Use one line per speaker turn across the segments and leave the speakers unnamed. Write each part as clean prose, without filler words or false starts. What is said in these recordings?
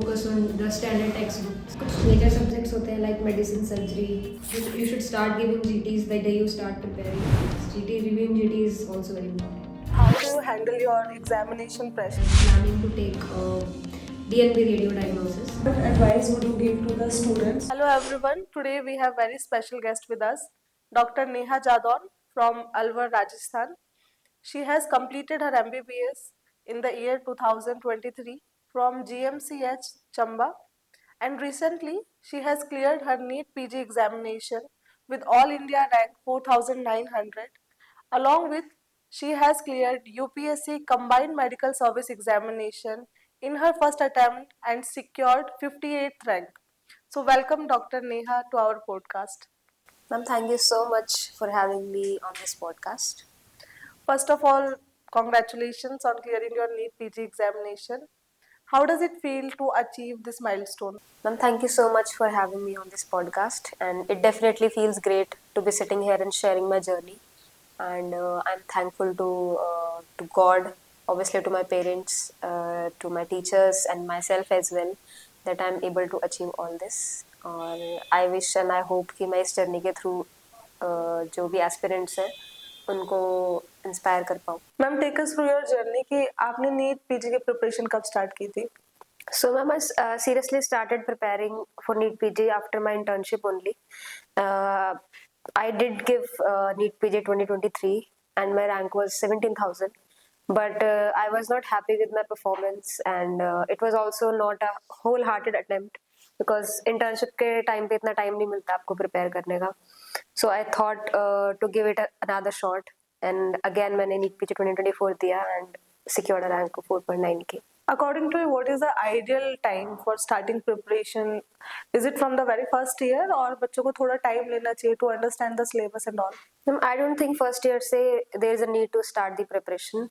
focus on the standard textbooks. कुछ major subjects होते हैं like medicine, surgery. You should start giving GTs the day you start preparing. GT reviewing GT is also very important.
How do you handle your examination pressure?
Planning to take DNB radio diagnosis.
What advice would you give to the students?
Hello everyone. Today we have very special guest with us, Dr. Neha Jadon from Alwar, Rajasthan. She has completed her MBBS in the year 2023 from GMCH Chamba, and recently she has cleared her NEET PG examination with All India rank 4900. Along with, she has cleared UPSC Combined Medical Service examination in her first attempt and secured 58th rank. So welcome Dr. Neha to our podcast.
Ma'am, thank you so much for having me on this podcast.
First of all, congratulations on clearing your NEET PG examination. How does it feel to achieve this milestone?
Ma'am, thank you so much for having me on this podcast, and it definitely feels great to be sitting here and sharing my journey. And I'm thankful to God, obviously to my parents, to my teachers, and myself as well, that I'm able to achieve all this. और I wish and I hope कि मैं इस journey के through जो भी aspirants हैं उनको inspire कर पाऊँ.
Ma'am, take us through your journey कि आपने नीट पीजी की प्रिपरेशन कब स्टार्ट की थी?
So, ma'am, I seriously started preparing for NEET PG after my internship only. I did give NEET PG 2023 and my rank was 17,000. But I was not happy with my performance, and it was also not a wholehearted attempt because internship के time पे इतना time नहीं मिलता आपको prepare करने का. So I thought to give it another shot, and again मैंने NEET PG 2024 दिया and secured a rank of 4.9K.
According to you, what is the ideal time for starting preparation? Is it from the very first year और बच्चों को थोड़ा time लेना चाहिए to understand the syllabus and all?
I don't think first year से there is a need to start the preparation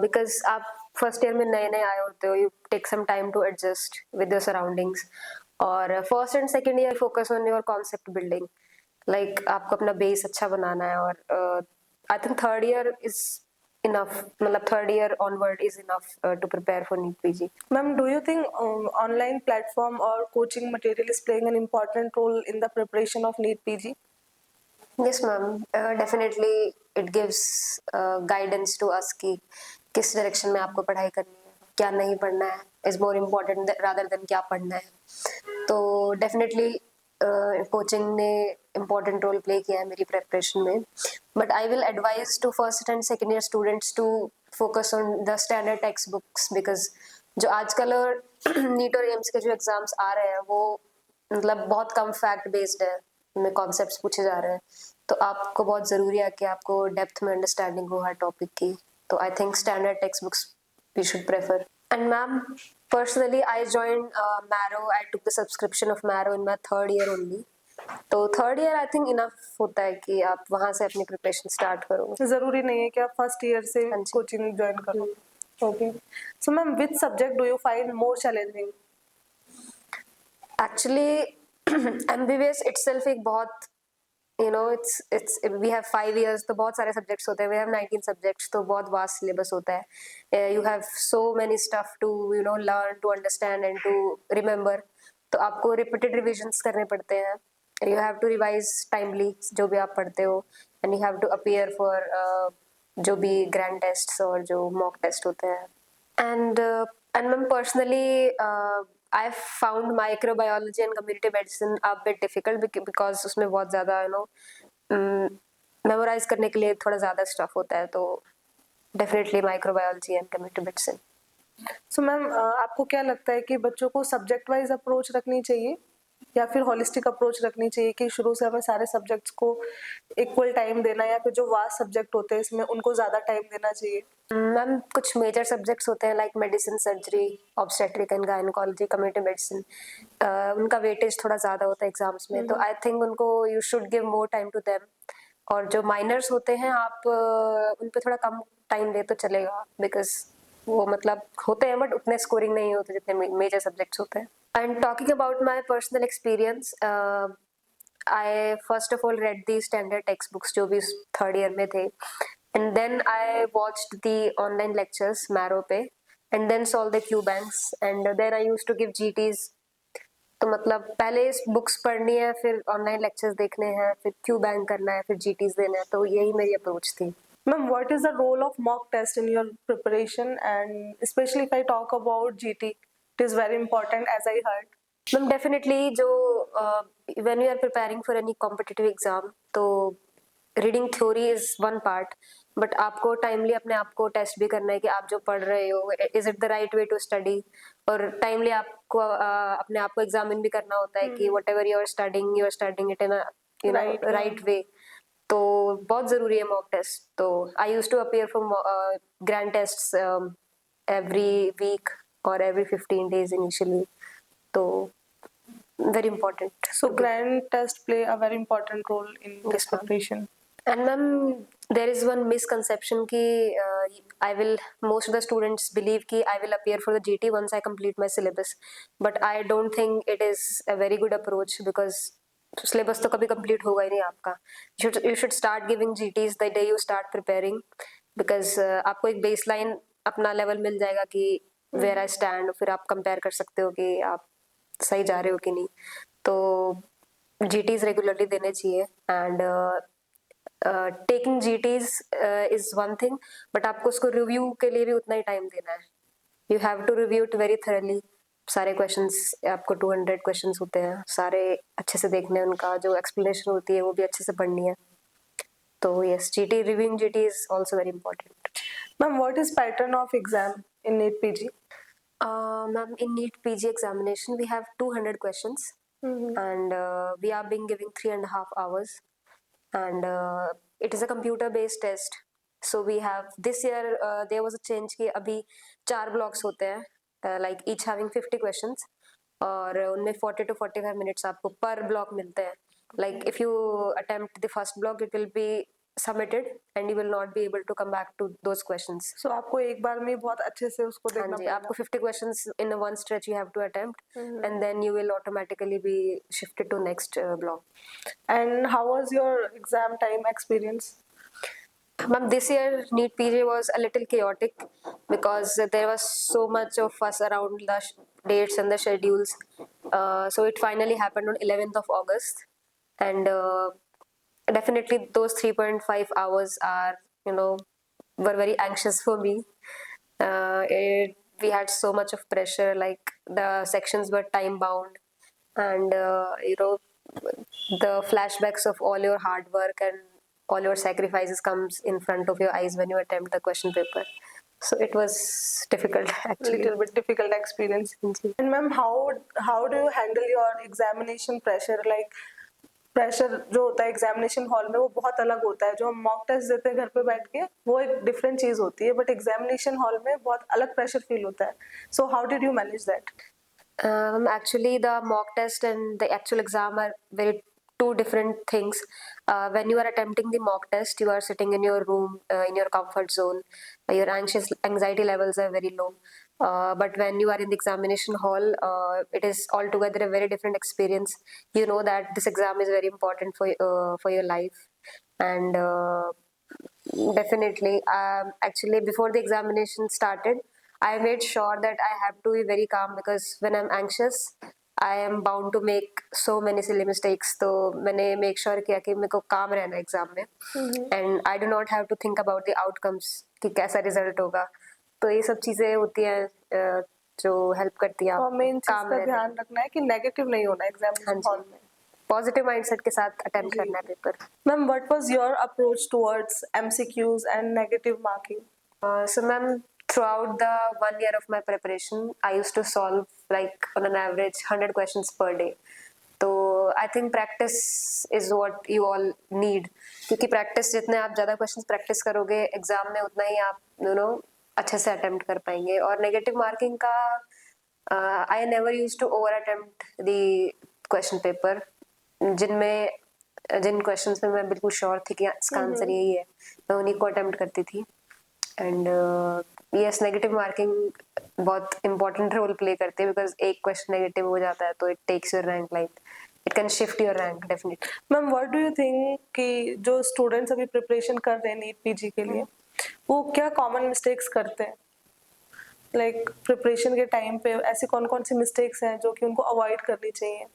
because आप first year में नए नए आए होते हो, you take some time to adjust with your surroundings. और first and second year focus on your concept building, like आपको अपना base अच्छा बनाना है. और I think third year is enough, मतलब third year onward is enough to prepare for NEET PG.
Ma'am, do you think online platform or coaching material is playing an important role in the preparation of NEET PG?
Yes, ma'am. Definitely, it gives guidance to us कि किस direction में आपको पढ़ाई करनी है, क्या नहीं पढ़ना है, is more important rather than क्या पढ़ना है. तो definitely coaching ने important role play किया है मेरी preparation में. But I will advise to first and second year students to focus on the standard textbooks because जो आजकल NEET और AIMS के जो exams आ रहे हैं वो मतलब बहुत कम fact based है, में कॉन्सेप्ट्स पूछे जा रहे हैं. तो आपको बहुत ज़रूरी है कि आपको डेप्थ में अंडरस्टैंडिंग हो हर टॉपिक की. तो I think standard textbooks we should prefer. And ma'am, personally I joined Marrow. I took the subscription of Marrow in my third year only. तो third year I think enough होता है कि आप वहाँ से अपनी प्रिपरेशन स्टार्ट करो.
जरूरी नहीं है कि आप फर्स्ट ईयर से कोचिंग ज्वाइन करो. Okay. So ma'am, which subject do you find more challenging?
Actually MBBS itself एक बहुत it's we have 5 years, तो बहुत सारे subjects होते हैं. We have 19 subjects, तो बहुत vast syllabus होता है. You have so many stuff to learn, to understand and to remember. तो आपको repeated revisions करने पड़ते हैं. You have to revise timely जो भी आप पढ़ते हो, and you have to appear for जो भी grand tests और जो mock test होते हैं. And ma'am, personally I found microbiology and community medicine a bit difficult because उसमें बहुत ज़्यादा memorize करने के लिए थोड़ा ज़्यादा stuff होता है. तो definitely microbiology and community medicine.
So ma'am, आपको क्या लगता है कि बच्चों को सब्जेक्ट वाइज अप्रोच रखनी चाहिए या फिर होलिस्टिक अप्रोच रखनी चाहिए कि शुरू से हमें सारे सब्जेक्ट्स को इक्वल टाइम देना, या फिर जो वास्ट सब्जेक्ट होते हैं इसमें उनको ज़्यादा टाइम देना चाहिए?
मैम, कुछ मेजर सब्जेक्ट्स होते हैं like medicine, surgery, obstetric and gynaecology, community medicine. उनका वेटेज थोड़ा ज़्यादा होता है एग्जाम्स में. तो आई थिंक उनको you should give more time to them. और जो माइनर्स होते हैं आप उन पे थोड़ा कम टाइम दे तो चलेगा बिकॉज वो मतलब होते हैं बट उतने स्कोरिंग नहीं होते जितने मेजर सब्जेक्ट्स होते हैं. And talking about my personal experience, I first of all red the standard text books जो भी थर्ड ईयर में थे, and then I watched the online lectures Marrow पे. and then solve the Q banks, and then I used to give GTs. तो मतलब पहले books पढ़नी है, फिर ऑनलाइन लेक्चर्स देखने हैं, फिर क्यू बैंक करना है, फिर जीटीज देना है, तो यही मेरी अप्रोच थी.
Ma'am, what is the role of mock test in your preparation, and especially if I talk about GT, it is very important as I heard.
Ma'am definitely जो when you are preparing for any competitive exam, तो reading theory is one part, but आपको timely अपने आप को test भी करना है कि आप जो पढ़ रहे हो is it the right way to study, और टाइमली आपको अपने आप को एग्जामिन भी करना होता है कि whatever you are studying it in right way. तो बहुत जरूरी है मॉक टेस्ट. तो I used to appear for grand tests every week और एवरी 15 days initially. तो very important.
So grand test play a very important role in this
Yes, ma'am.
preparation.
And ma'am, there is one misconception कि most of the students believe कि I will appear for the GT once I complete my syllabus, but I don't think it is a very good approach because syllabus तो कभी complete होगा ही नहीं आपका. You should start giving GTs the day you start preparing, because आपको एक baseline अपना level मिल जाएगा कि where I stand, फिर आप compare कर सकते हो कि आप सही जा रहे हो कि नहीं. तो GTs रेगुलरली देने चाहिए, and taking GTs is one thing, but आपको उसको रिव्यू के लिए भी उतना ही टाइम देना है. You have to review it very thoroughly. सारे क्वेश्चंस, आपको 200 क्वेश्चंस होते हैं, सारे अच्छे से देखने हैं, उनका जो एक्सप्लेनेशन होती है वो भी अच्छे से पढ़नी है. तो yes, GT reviewing GT is also very important.
Ma'am, what is pattern of exam in NEET PG?
Ma'am, in NEET PG examination, we have 200 questions, and we are being giving 3.5 hours, and it is a computer-based test. So we have this year there was a change कि अभी 4 blocks होते हैं, like each having 50 questions, और उनमें 40 to 45 minutes आपको per block मिलते हैं. Like if you attempt the first block, it will be submitted and you will not be able to come back to those questions.
So आपको एक बार में बहुत अच्छे से उसको
हाँ
देखना
जी,
पड़ेगा.
आपको 50 questions in a one stretch you have to attempt, and then you will automatically be shifted to next block.
And how was your exam time experience?
Ma'am, this year NEET PG was a little chaotic because there was so much of fuss around the dates and the schedules. So it finally happened on 11th of August, and definitely those 3.5 hours are, were very anxious for me. We had so much of pressure, like the sections were time bound, and the flashbacks of all your hard work and all your sacrifices comes in front of your eyes when you attempt the question paper. So it was difficult actually.
Little bit difficult experience. And ma'am, how do you handle your examination pressure? Like pressure जो होता है examination hall में वो बहुत अलग होता है. जो हम मॉक टेस्ट देते हैं घर पे बैठ के वो एक डिफरेंट चीज होती है, बट एग्जामिनेशन हॉल में बहुत अलग प्रेशर फील होता है. So how did you manage that?
Actually, the mock test and the actual exam are very two different things. When you are attempting the mock test, you are sitting in your room, in your comfort zone. Your anxiety levels are very low. But when you are in the examination hall, it is altogether a very different experience. You know that this exam is very important for your life, and definitely, actually, before the examination started, I made sure that I have to be very calm, because when I'm anxious, I am bound to make so many silly mistakes. तो मैंने make sure किया कि मेरे को calm रहना है exam में, and I do not have to think about the outcomes कि कैसा result होगा. तो ये सब चीजें होती हैं जो help करती हैं
तो मेन चीज
calm
का
रहने में.
ध्यान रखना है कि नेगेटिव नहीं होना
हाँ
एग्जामिनेशन
जी.
हॉल में.
Positive mindset के साथ attempt करना है paper.
Ma'am, what was your approach towards MCQs and negative marking?
So ma'am, throughout the 1 year of my preparation, I used to solve like on an average 100 questions per day. तो I think practice is what you all need, क्योंकि practice जितने आप ज़्यादा questions practice करोगे exam में उतना ही आप अच्छे से attempt कर पाएंगे. और negative marking का I never used to over attempt the question paper. जिन क्वेश्चंस में मैं बिल्कुल श्योर थी कि इसका आंसर यही है, मैं उन्हीं को अटेम्प्ट करती थी. एंड यस, नेगेटिव मार्किंग बहुत इंपॉर्टेंट रोल प्ले करती है, बिकॉज एक क्वेश्चन नेगेटिव हो जाता है तो it takes your rank, like it can shift your rank definitely.
Ma'am, what do you think कि जो स्टूडेंट्स अभी प्रिपरेशन कर रहे हैं नीट पीजी के लिए, वो क्या कॉमन मिस्टेक्स करते हैं? लाइक प्रिपरेशन के टाइम पे ऐसी कौन कौन सी मिस्टेक्स हैं जो कि उनको अवॉइड करनी चाहिए?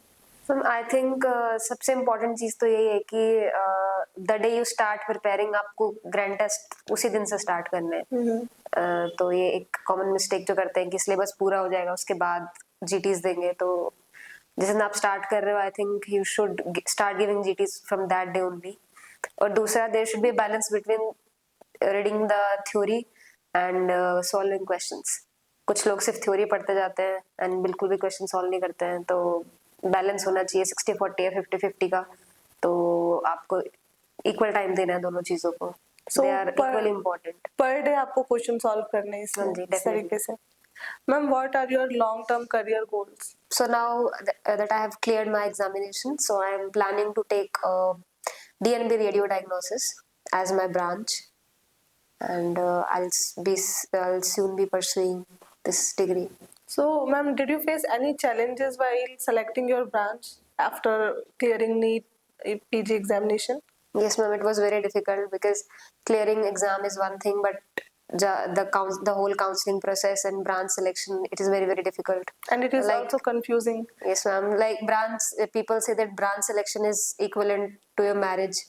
आई थिंक सबसे इम्पोर्टेंट चीज़ तो यही है कि the day you start preparing आपको ग्रैंड टेस्ट उसी दिन से स्टार्ट करने हैं। तो ये एक कॉमन मिस्टेक जो करते हैं कि सिलेबस पूरा हो जाएगा उसके बाद जीटीज देंगे, तो जिस दिन आप स्टार्ट कर रहे हो I think you should start giving GTs from that day only. और दूसरा, there should be balance between reading the theory and solving questions. कुछ लोग सिर्फ थ्योरी पढ़ते जाते हैं एंड बिल्कुल भी क्वेश्चन सॉल्व नहीं करते हैं, तो बैलेंस होना चाहिए 60-40 या 50-50 का। तो आपको इक्वल टाइम देना है दोनों चीजों को। They are equally important.
Per day आपको क्वेश्चन सॉल्व करने हैं
हाँ जी,
इस
definitely.
तरीके से। Ma'am, what are your long term career goals?
So now that I have cleared my examination, so I am planning to take DNB radio diagnosis as my branch, and I'll soon be pursuing this degree.
So, ma'am, did you face any challenges while selecting your branch after clearing NEET PG examination?
Yes, ma'am, it was very difficult because clearing exam is one thing, but the whole counseling process and branch selection, it is very, very difficult.
And it is
Like-
also confusing.
Yes, ma'am. Like people say that branch selection is equivalent to your marriage.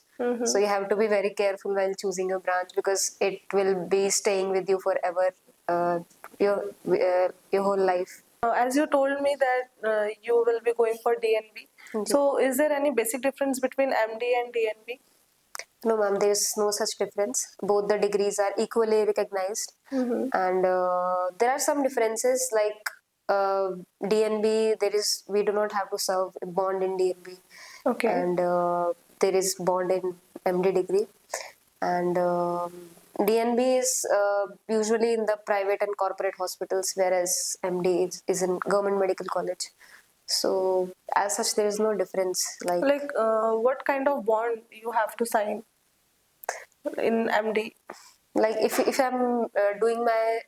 So you have to be very careful while choosing your branch because it will be staying with you forever, your whole life.
As you told me that you will be going for DNB. So, is there any basic difference between MD and DNB?
No, ma'am, there is no such difference. Both the degrees are equally recognized, and there are some differences. Like DNB, we do not have to serve a bond in DNB,
Okay.
and there is bond in MD degree, and DNB is usually in the private and corporate hospitals, whereas MD is in government medical college. So as such, there is no difference.
Like, what kind of bond you have to sign in MD?
Like if I'm doing my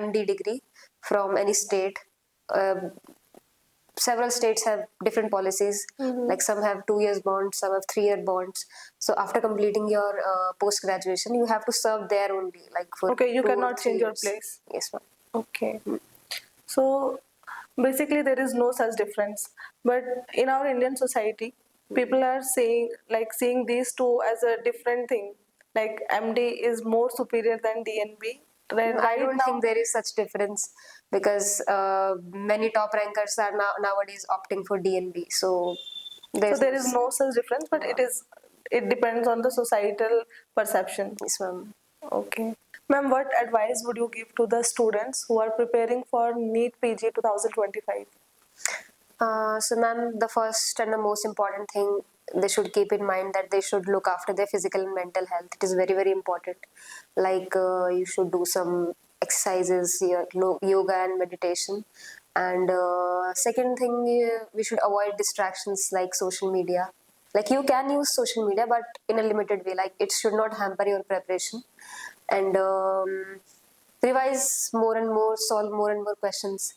MD degree from any state, several states have different policies. Like some have 2 years bonds, some have 3 year bonds. So after completing your post graduation, you have to serve there only, like for
Okay, you
2 or
cannot
3
change your
years.
place.
Yes, ma'am.
Okay. So basically there is no such difference. But in our Indian society, people are seeing these two as a different thing. Like MD is more superior than DNB.
I don't think there is such difference because many top rankers are nowadays opting for DNB. So
there is no such difference, but it depends on the societal perception.
Yes, ma'am.
Okay. Ma'am, what advice would you give to the students who are preparing for NEET PG 2025?
So, ma'am, the first and the most important thing they should keep in mind that they should look after their physical and mental health. It is very, very important. Like you should do some exercises, yoga and meditation. And second thing, we should avoid distractions like social media. Like you can use social media, but in a limited way. Like it should not hamper your preparation. And revise more and more, solve more and more questions.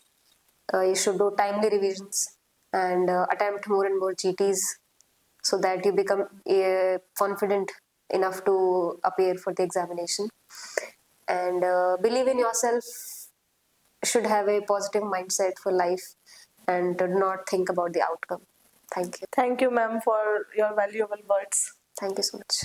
You should do timely revisions and attempt more and more GTs so that you become confident enough to appear for the examination. And believe in yourself, should have a positive mindset for life and do not think about the outcome. Thank you.
Thank you, ma'am, for your valuable words.
Thank you so much.